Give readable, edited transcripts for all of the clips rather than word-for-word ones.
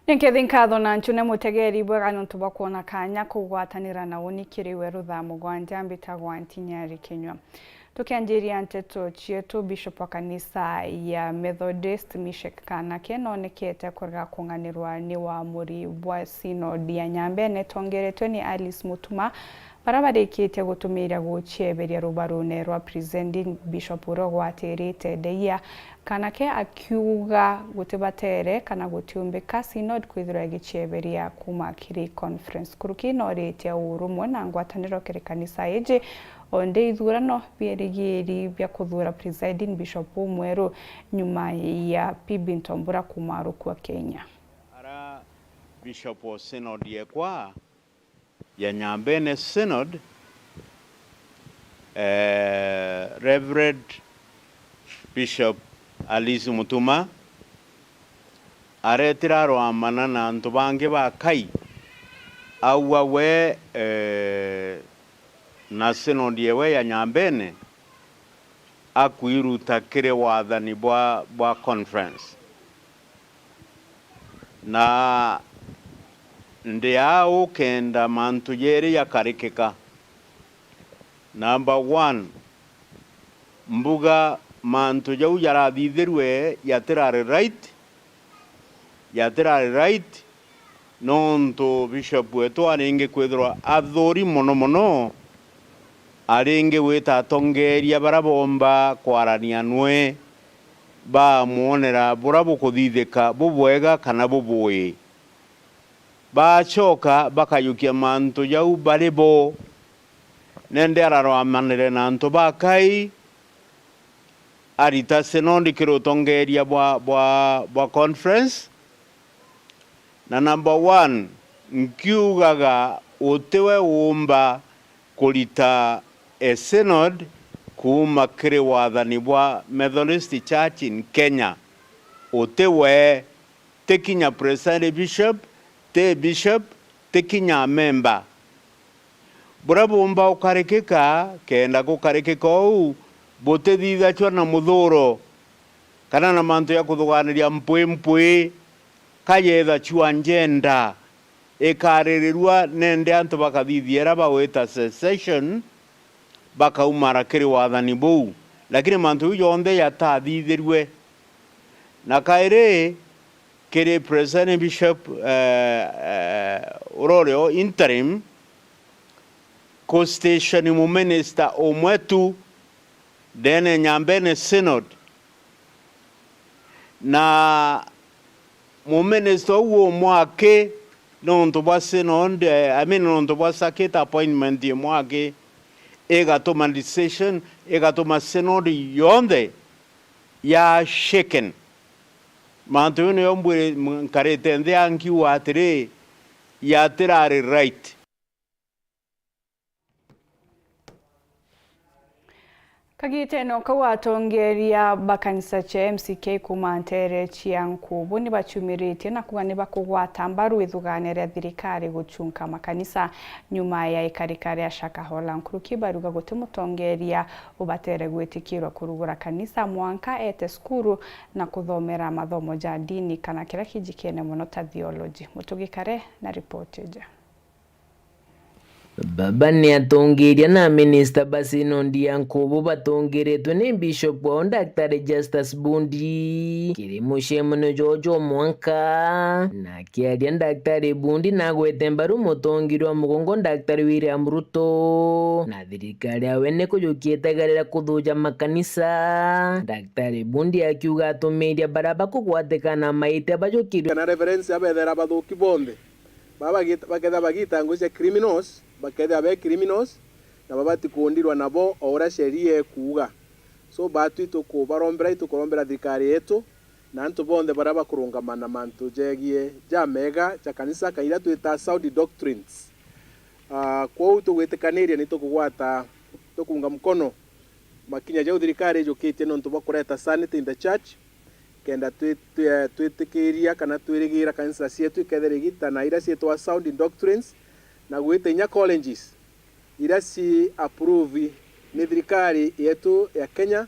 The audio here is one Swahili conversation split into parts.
Nkethinkatho na nchune mutegeri bwega nontu bwa kuona kanya kugwatanira na unikiri Weru Thaa Mugwanja mbitagwa NTINYARI KINYUA. Tukianjiria Nteto chietu bishop wa kanisa ya Methodist Mishek Kanake nonekete kurga kunganirwa ni wa muri bwa sinodi ya Nyambene tongeretwe ni Alice Mutuma barabarikite gutumira guchieberia rubarune rwa presenting bishop urogwatirite deia Kanake akiuga gutibatere kana gutiumbika synod kwithira gichieberia kuma kiri conference kurukino ritia urumwe na ngwataniro kiri kanisa eje onde ithurano bierigiri bya kuthura presiding bishop Weru nyuma ya PB Ntombura kumaru kwa Kenya. Ara bishop wa synod yekwa ya Nyambene synod Reverend Bishop Alice Mutuma aretira rwamana na ntubange ba kai awa we na synod yewe ya Nyambene akwiruta kire wathani bwa conference na ndia ukenda mantu yeri ya karikika. Number 1 mbuga mantu jau yarathithirwe yatirari right nonto bishop wetu aringe kwithirwa athuri mono aringe wita tongeria barabomba kwarania nwe ba muonera burabo kuthithika bubwega kana bubui ba choka bakayukia mantu jau baribo nende ararwamanire na nto bakai arita synod kirotongeria bwa conference na number 1 nkiugaga utewe umba kulita synod kuma kire wathani bwa Methodist Church in Kenya utewe tekinya president bishop te bishop tekinya member burabumba ukarekeka kenda gukarekeka ou bote thitha chwa na muthuro kana na mantu ya kuthuganiria mpwe kayetha chwa njenda ikarirwa nende antu bakathithiera bawita secession bakaumara kiri wathani bou lakini mantu yonthe yatathithirwe na kaire kiri president bishop uroreo interim co station mu minister omwetu dene Nyambene synod na mu minister uwo mwake nonto bwa synod nonto bwa saketa appointment ye mwake egatoma decision egatoma synod yonde ya shaken mantu ne yombwe nkarete nde anki watire ya tirari right. Kagite no kawatongeria bakanisa cha MCK kumantere chiankubu ni bachumirite na kuga ni bakugwata mbaru ithuganire thirikari guchunka makanisa nyuma ya ikarikari ya Shakahola nkuruki baruga gutimutongeria ubatere gwitikirwa kurugura kanisa mwanka ete skuru na kuthomera mathomo ja dini kana kira kijikene muno ta theology mutugikare na report je. Baba ni atongeria na minister basinondi yankubu batongeretwe ni bishop wa Dr. Justus Bundi kiri mushemano Jojo Mwanka na kiaria Dr. Bundi na gwete mbaru mutongirwa mugongo Dr. William Ruto na thirikari awene kuyukietagarira kuthuja makanisa. Dr. Bundi akiuga atumiria baraba kugwatekana maite bajukiri kana reference abethera bathuki bonde baba baketha bagita nguse criminals baketha be criminals na babati kuondirwa nabo ora sheria kuuga so batu tukurombera thirikari yetu na antu bonde baraba kurungamana mantu jegie jamega cha kanisa kaira twita sound doctrines kwa tugwitikanĩria ni tukugwata tukunga mkono makinya ja thirikari jukite nontu bakureta sanity in the church kenda twitikiria kana twirigira kanisa cietu iketherigita na ira cietwa sound doctrines na gwitinya colleges ira si approve ni thirikari yetu ya Kenya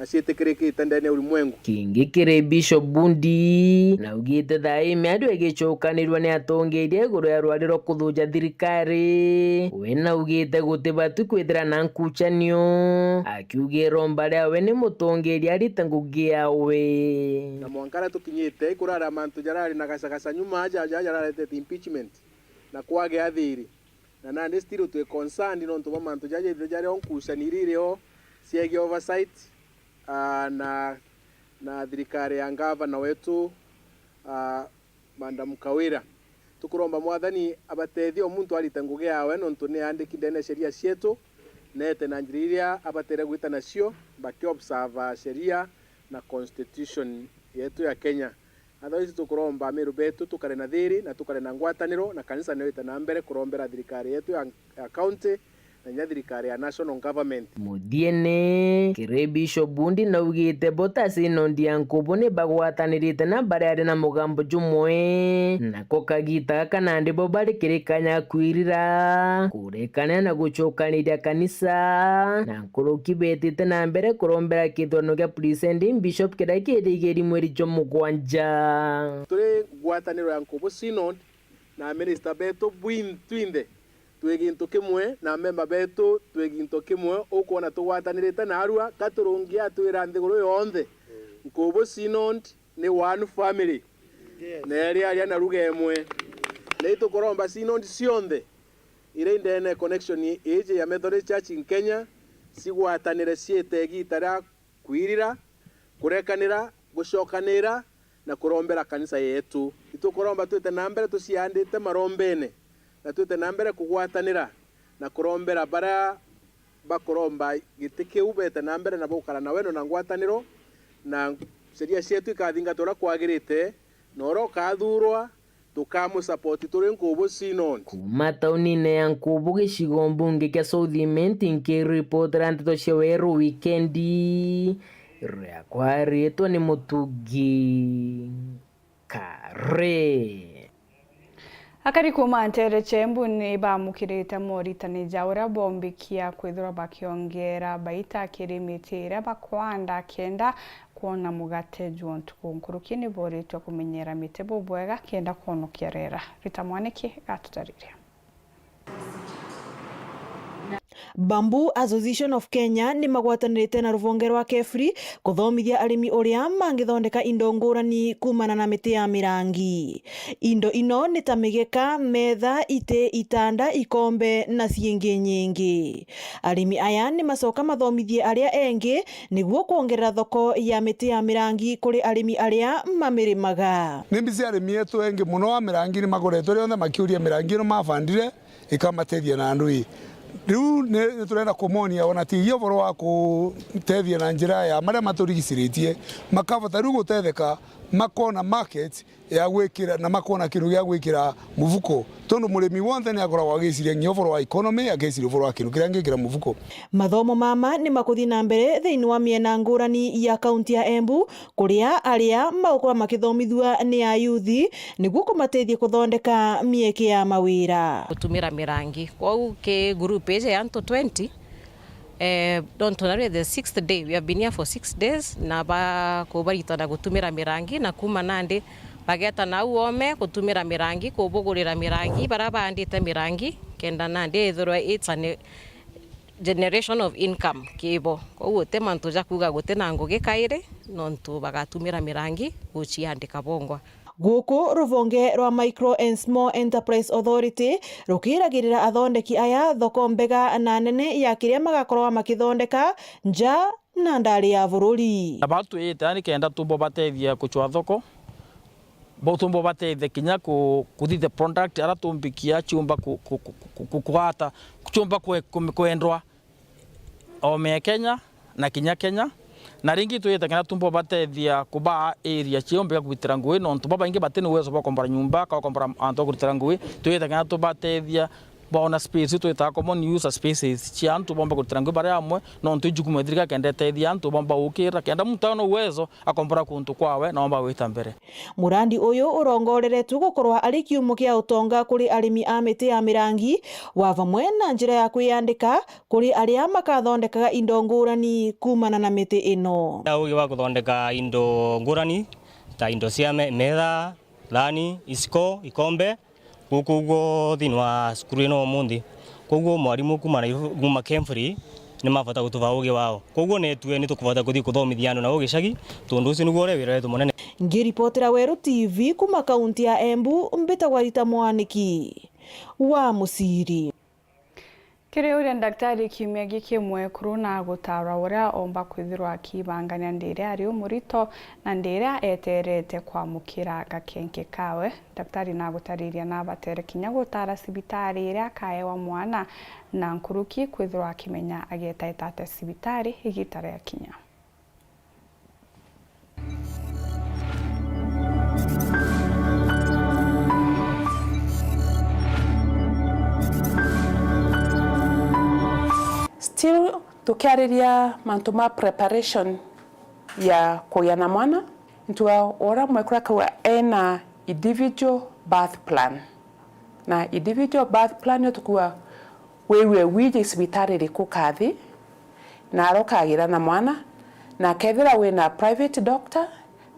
na ciĩtĩkĩrĩkĩte ndani ya ulimwengu. Kingi kiri Bishop Bundi na ugite Thaa miadu egicokanirwa ni atongeria iguru ya rwariro kuthunja thirikari wena ugite gutibatu kwithira na nkuchanio akiugira mbare we ni mutongeria arita ngugi yawe na mwankara tukinyite kurara mantu jarari na gasagasa nyuma jararete impeachment na kwage athiri na nandi still to concerned no ntuma mantu jari onkuchanirire siegi oversight na thirikari ya ngavana wetu Madam Kawira tukuromba mwathani abatethio muntu arita ngugi yawe nontu ni andikinde sheria cietu nete na njiriria abatere gwita nacio bakiobserve sheria na constitution yetu ya Kenya. Otherwise tukuromba miru betu tukare na thiri na tukare na ngwataniro na kanisa newita na mbere kurombera thirikari yetu ya county na thirikari ya national government. Mudiene kiri Bishop Bundi na ugite botasi nondia nkubu ni bagwatanirite na bare ari na mugambo jumwe na kokagita kana ndibo bari kirikanya kwirira kurekana na gucokanira kanisa na nkuruki betite na mbere kurombera kithono gya presiding Bishop kidakirigeri mweri jo Mugwanja turi gwataniro ya nkubu synod na minister beto twinde tweginto kimwe na memba betu tweginto kimwe ukona tugwatanirite na arua katurungia twira nthiguru yonthe nkubu synod ni one family neri aria na ruga emwe leito koromba synod cionthe ire ndene connection ije ya Methodist Church in Kenya sigwatanire ciete gitara kwirira kurekanira gucokanira na kurombera kanisa yetu itukoromba twite na mbere tuciandite marombene na twite na mbere kugwatanira na kurombera bara bakoromba gitike ubete na mbere na bukara na weno na ngwataniro na sheria cietu ikathinga tora kwagirite noro kathurwa tukamu support turi nkubu synod kuma taunine ya nkubu gicigo mbunge kia Southiment nkiripotera Nteto cia Weru wikendi ria kwaritwo ni Mutugi Kare akari kuma ntere chembu ni bamukirite moritani jaura bombi kia kwithura bakiongera baita kirimitira bakwanda kenda kuona mugate juontuku nkurukini boritwa kumenyera mitebo bwega kenda kuonokia rera Rita Mwaniki atutariria. Bamboo Association of Kenya ni magwatanirite na ruvonge rwa KEFRI kuthomithia arimi uria mangithondeka indo ngurani kumana na miti ya mirangi. Indo ino ni ta migeka, metha, ite, itanda, ikombe na ciingi nyingi. Arimi aya ni macoka mathomithie aria engi niguo kuongerera thoko ya miti ya mirangi kuri arimi aria mamirimaga. Nimbici arimi etu engi muno wa mirangi ni magoretwo rionthe makiuria mirangi no mabandire ikamatethia na andui. Riu ni turenda kumonia ona ti iyo boro wa kutethia na njira ya maria maturigiciritie makavota riu gutetheka makona market ya gwikira na makona kindu gya gwikira muvuko tondu murimi wonthe ni agoragwo agiciria nyovoro wa economy agiciria boro wa kindu kiria ngikira muvuko. Mathomo mama ni makuthi na mbere thiini wa miena ngurani ya kaunti ya Embu kuria aria magukora makithomithua ni ya youth niguo kumatethia kuthondeka mieke ya mawira kutumira mirangi kwa ke group ije ya 20 don't tolerate the 6th day. We have been here for 6 days na ba kubaritana gutumira mirangi na kuma nandi bageta na uome gutumira mirangi kubugurira mirangi barabandite mirangi kenda nandi ethorwa it's a generation of income kibo kwa te mantu jakuga gute na ngugi kaire nontu bagatumira mirangi guciandika bongwa. Guku ruvonge rwa Micro and Small Enterprise Authority rukiragirira athondeki aya thoko mbega na nene ya kiria magakorwa makithondeka nja na ndari ya bururi. Abatu etani kenda tumbo batethia kuchwa thoko botumbo batethia kinya kuthi the product ara tumbikia chumba kukwata kuchumba kwendwa ome Kenya na kinya Kenya na ringi tuyeta kana tumbo batethia kuba area chiombe kwitira ngui no ntu baba ingi batene uwezo bwa kompara nyumba ka kompara anto kwitira ngui tuyeta kana tubatethia bona space to ita common use spaces ci antu bomba kutrangu bare amwe non tu jukumu edrika kende tedi antu bomba ukira kenda mutano uwezo akombora kuntu kwawe na bomba wita mbere. Murandi uyu urongoreretu gukorwa ari kiumo kia utonga kuri arimi a miti ya mirangi wa vamwe na njira ya kwiyandika kuri aria makathondekaga indo ngurani kumana na miti ino. Ugi wa kuthondeka indo ngurani ta indo cia metha, thani, isiko, ikombe gukugo thinwa skuru ino mundi koguo mwarimu kuma Kemfrey ni mabata gutuva ugi wao koguo netue ni tukubata kuthi kuthomithia andu na ugi cagi tondu ucio niguo ure wira wetu munene. Ngiripotera Weru TV kuma kaunti ya Embu mbitagwa Rita Mwaniki wa Musiri. Kiri uria daktari kiumia gikimwe kuru na gutara uria omba kwithirwa akibangania ndire ari umurito na ndire eterete kwamukira gakenke kawe. Daktari na gutariria na batere kinya gutara sibitari iria kaewa mwana na nkuruki kwithirwa akimenya ageta itate sibitari igitara ya kinya. Still tukiariria mantuma preparation ya kuyana mwana ntua ora mwekura kwa ena individual birth plan na individual birth plan yo tukua wewe wije sibitari riku kathi na arokagira na mwana na kethira we na private doctor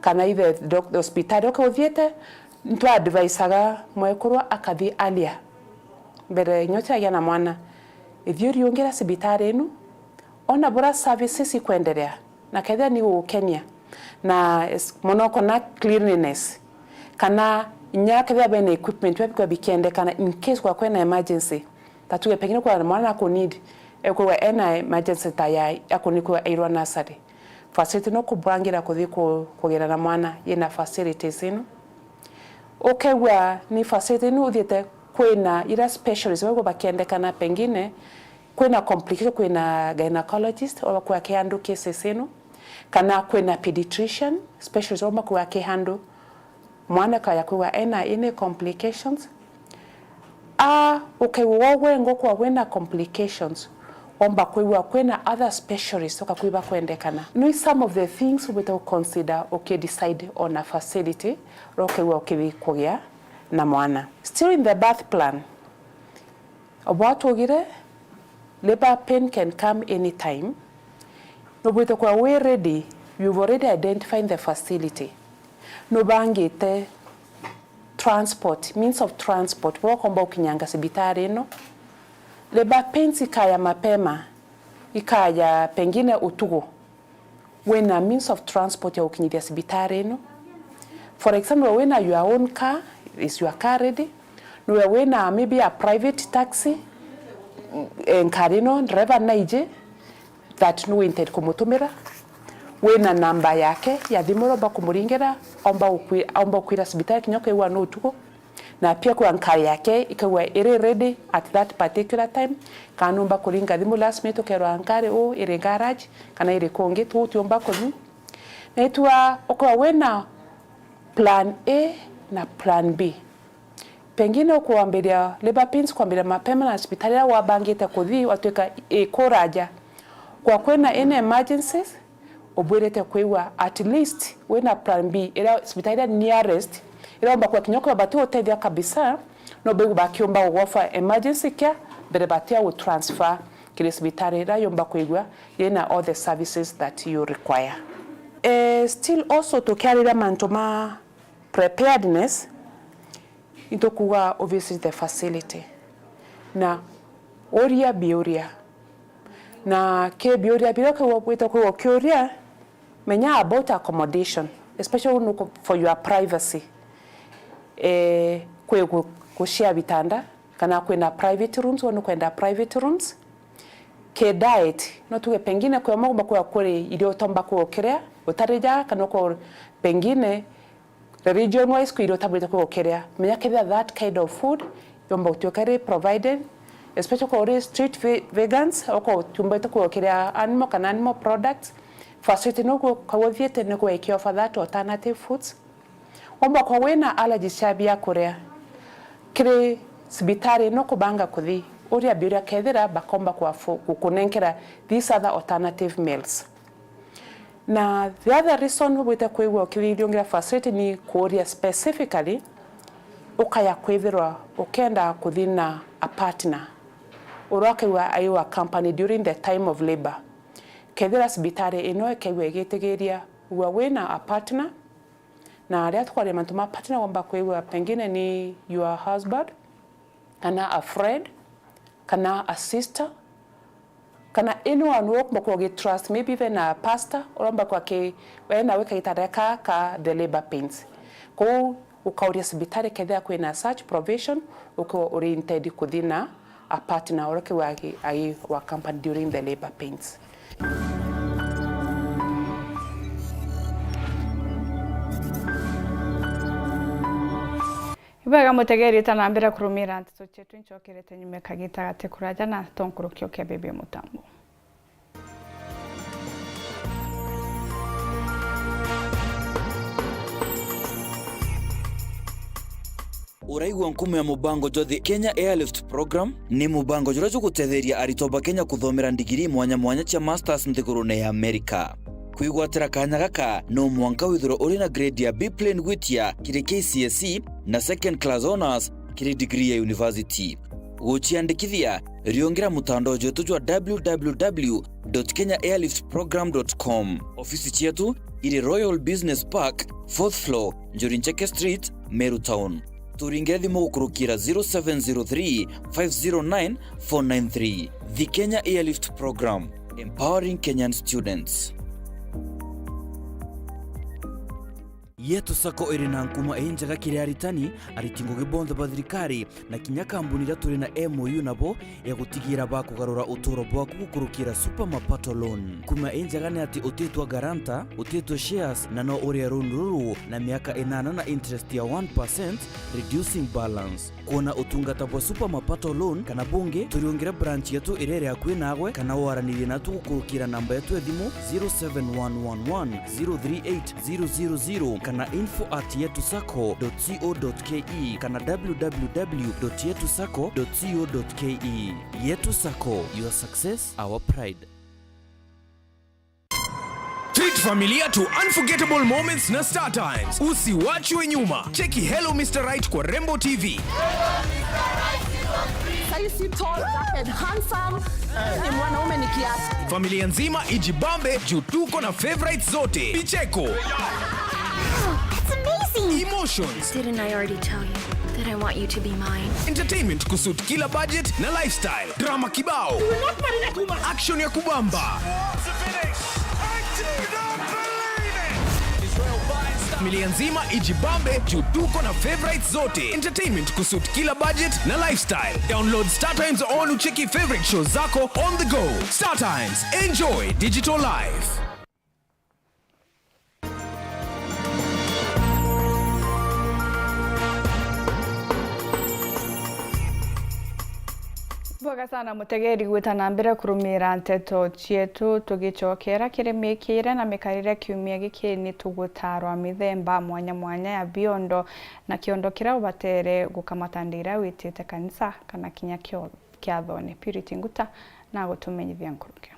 kana either doctor hospital ko thiete ntua advisaga mwekurwa akathi alia mbere nyocha ya na mwana ithiuri ongera sibitari inu ona bora services ikwendelea na kethia ni ukenya na monoko na cleanliness kana nya kethia bena equipment webikwa bikiende kana in case kwa kwena emergency tatuwe pengine kwa mwana ko need ekwa ena emergency taya akonikwa airwa nursery facility no kubrangira kuthi kugera na mwana yena facilities inu okegwa ni facility inu uthiete kwena ira specialist wego bakiendekana pengine kwena complication kwena gynecologist oba kwa handle cases ino kana kwena pediatrician specialist oba kwa handle mwana kaya kwa ene complications okay wowe ngo kwa wena complications omba kwa kwena other specialists okakwiba kwendekana no some of the things we will consider okay decide on a facility okay kugia na mwana. Still in the birth plan, about ogire labor pain can come anytime. No but kwa we ready, you've already identified the facility. No bangete transport, means of transport, wako mba ukinyanga sibitari no. Labor pains ikaya mapema, ikaya pengine utugo. When a means of transport ya ukinyanga sibitari no. For example, when your own car, is your car ready? No, when maybe a private taxi, enkarino driver naije that no intent kumutumira. When a number yake ya dhimuro ba kumuringera omba ukwira sibitari kinyoka iwa no tuko na pia kwa nkari yake ikawa ere ready at that particular time kanumba kuringa dhimu last minute kero ankari o ere garage kana ere konge tu tiomba konu na itua okwa wena plan A na plan B. Pengine kuambiria labor pains kuambiria mapema na hospitali wa bangita kuthi watueka koraja kwa kwena ene emergencies obwerete kwewa at least wena plan B ila hospitali nearest ila mba kwa kinyoko batu otethia kabisa no begu bakiomba wofa emergency care bere batia wo transfer kile hospitali ila yomba kwewa yena all the services that you require. Still also to carry the mantoma preparedness itokuwa obviously the facility na oria bioria na ke bioria biloko wapita kwa kioria menya about accommodation especially for your privacy kwe kushia bitanda kana kwenda private rooms wano kwenda private rooms ke diet no tuwe pengine kwa mambo kwa kule ilio tomba kwa okerea utareja kana kwa pengine the region wise kuiro tabita kwa okerea menya kida that kind of food yomba utiokare provided especially kwa street vegans au tumba kwa okerea animal kana animal products facility no kwa viete no kwa ikio for that alternative foods omba kwa wena allergies shabia korea kire sibitari no kubanga kuthi uria biuria kethira bakomba kukunenkera these other alternative meals. Na the other reason wite kwigwa ukithiongira facility ni kuria specifically ukaya kwithirwa ukenda kuthina a partner urokewa ayiwa company during the time of labor. Kethira sibitari ino ekegwe gitigiria uwa wina a partner na aria twari mantuma partner wamba kwigwa pengine ni your husband kana a friend kana a sister kana anyone who mko trust, maybe even a pastor uramba kwa ke wena weka itareka ka the labor pains ko ukauria sibitari kethia kwina such provision uko oriented kuthina a partner uroke wagi ai wa company during the labor pains. Ibega mutegeri tanambira kurumira Nteto chetu nchokerete nyume kagita gate kuraja na tonkurukyo kya bebe mutambo. Uraigwa nkumu ya mubango jothi Kenya Airlift Program ni mubango jura gutetheria aritoba Kenya kuthomera ndigiri mwanya cia masters nthigurune ya Amerika. Kwigwatira kanya gaka no mwanka withiro uri na grade ya B plane gwitia kiri KCSE na second class honors kiri degree ya university. Guchiandikithia riongera mutandao jetu jwa www.kenyaairliftprogram.com. Ofisi chetu iri Royal Business Park 4th floor Njorincheke Street, Meru Town. Turinge thimu gukurukira 0703 509 493. The Kenya Airlift Program, empowering Kenyan students. Yetu sako iri na nkuma enjaga kiri aritani aritingo gibonde bathirikari na kinya kambunira turi na MOU nabo ya gutigira bakugarura utoro bwaku gukurukira super mapato loan. Kuma enjaga ni ati utetwa garanta, utetwa shares na no uri ruru na miaka 8 na interest ya 1% reducing balance. Kuona utungata bwa super mapato loan kana bunge turiongera branch yetu irere akwe nagwe kana waranire natu gukurukira namba yetu edimu 07111038000 kana info@yetusako.co.ke kana www.yetusako.co.ke. Yetu Sako, your success, our pride. Treat familia to unforgettable moments na Star Times. Usiwachwe nyuma. Cheki Hello Mr. Right kwa Rembo TV. Saisi tall and handsome. Ni mwanaume ni kiasi. Familia nzima ijibambe juu tuko na favorites zote. Picheko. That's amazing. Emotions. Didn't I already tell you that I want you to be mine? Entertainment kusuit kila budget na lifestyle. Drama kibao. Action ya kubamba. Familia nzima ijibambe juu tuko na favorites zote. Entertainment kusuit kila budget na lifestyle. Download Star Times on ucheki favorite shows zako on the go. Star Times, enjoy digital life. Boga sana mutegeri gwitana mbere kurumira Nteto chetu tugichokera kiremekire na mikarire kiumia giki ni tugutarwa mithemba mwanya ya biondo na kiondo kira ubatere gukamatandira witite kanisa kana kinya kyathone Purity Nguta na gutumenyithia nkuruke.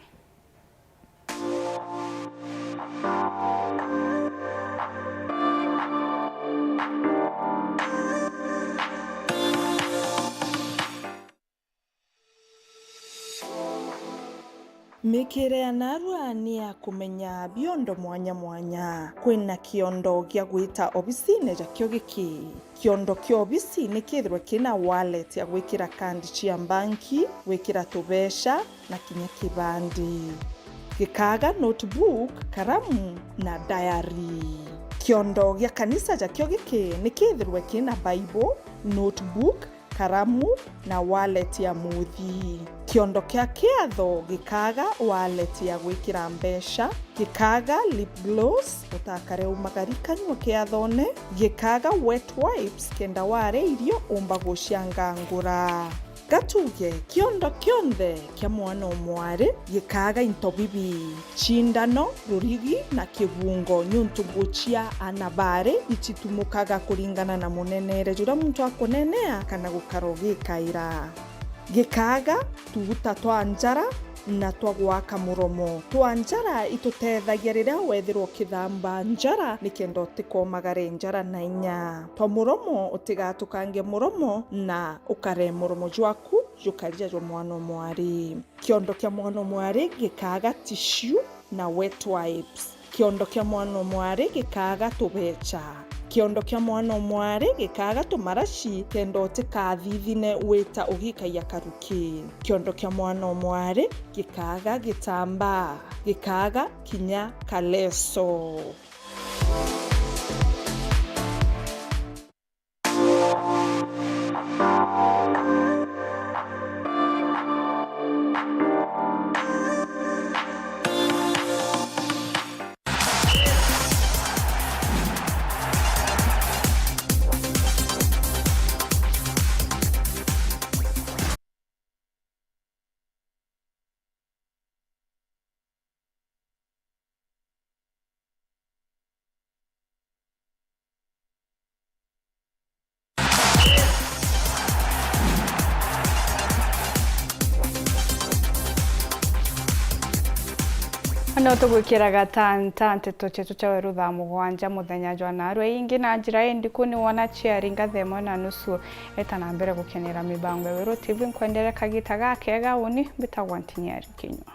Mikire ya narua ni ya kumenya biondo mwanya kwina kiondo gya gwita obisine jakyo giki. Kiondo kyo obisine kithirwe kina wallet ya gwikira kandi cia banki, gwikira tubesha na kinya kibandi. Gikaga notebook, karamu na diary. Kiondo gya kanisa jakyo giki ni kithirwe kina Bible, notebook, karamu na wallet ya muthi. Kiondo kia kiatho gikaga wallet ya gwikira mbesha, gikaga lip gloss utakare umagarika nywa kiathone, gikaga wet wipes kenda ware irio umba gucianga ngura. gatuge kiondo kionthe kia mwana omwari gikaga into bibi chindano rurigi na kibungo nyuntuguchia anabare ichitumukaga kuringana na munenere jura muntu akonenea kana gukarogikaira gikaga tuguta twa njara na twagwaka muromo twa njara itutethagia riria wethirwo kithamba njara nikendo tikomagare njara na inya twa muromo utigatukange muromo na ukare muromo jwaku jukarija jo mwana mwari kiondo kia mwana mwari gikaga tissue na wet wipes kiondo kia mwana mwari gikaga tubecha kiondo kia mwana mwari gikaga tumarashi kendo tikathithine wita ugika ya karuki kiondo kia mwana mwari gikaga gitamba gikaga kinya kaleso No tugwikiraga Thaa Nteto chetu cha Weru Thaa Mugwanja muthenya jwa narwe ingi na njira endiku ni wona chiari ngathemo na nusu etana mbere gukenera mibango Weru TV nkwendereka gitaga kega uni bitagwa NTINYARI KINYUA.